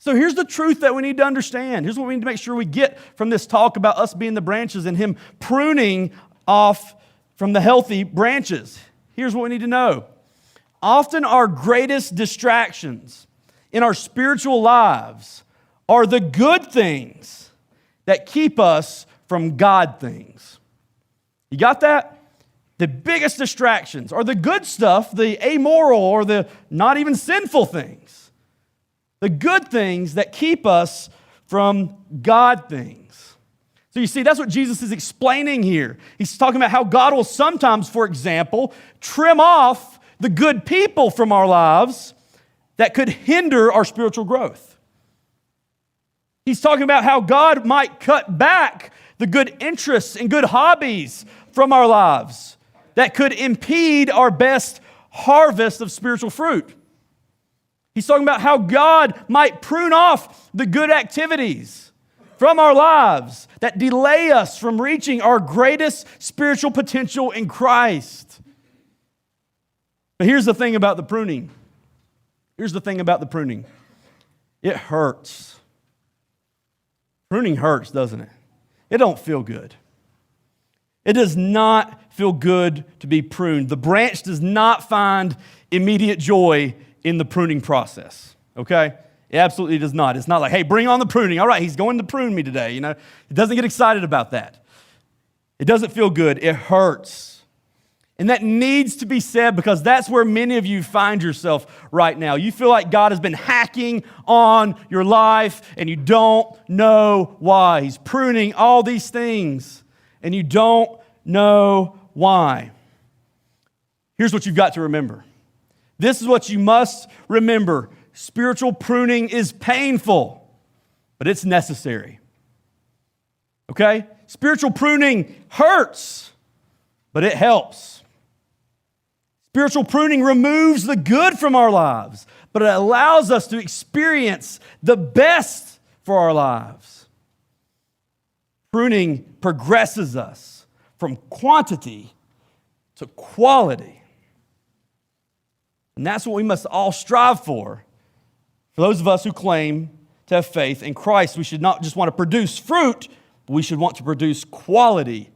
So here's the truth that we need to understand. Here's what we need to make sure we get from this talk about us being the branches and Him pruning off from the healthy branches. Here's what we need to know. Often our greatest distractions in our spiritual lives are the good things that keep us from God things. You got that? The biggest distractions are the good stuff, the amoral or the not even sinful things. The good things that keep us from God things. So you see, that's what Jesus is explaining here. He's talking about how God will sometimes, for example, trim off the good people from our lives that could hinder our spiritual growth. He's talking about how God might cut back the good interests and good hobbies from our lives that could impede our best harvest of spiritual fruit. He's talking about how God might prune off the good activities from our lives that delay us from reaching our greatest spiritual potential in Christ. But here's the thing about the pruning. It hurts. Pruning hurts, doesn't it? It don't feel good. It does not feel good to be pruned. The branch does not find immediate joy in the pruning process, okay? It absolutely does not. It's not like, hey, bring on the pruning. All right, he's going to prune me today, It doesn't get excited about that. It doesn't feel good. It hurts. And that needs to be said because that's where many of you find yourself right now. You feel like God has been hacking on your life and you don't know why. He's pruning all these things and you don't know why. Here's what you've got to remember. This is what you must remember. Spiritual pruning is painful, but it's necessary. Okay? Spiritual pruning hurts, but it helps. Spiritual pruning removes the good from our lives, but it allows us to experience the best for our lives. Pruning progresses us from quantity to quality. And that's what we must all strive for. For those of us who claim to have faith in Christ, we should not just want to produce fruit, but we should want to produce quality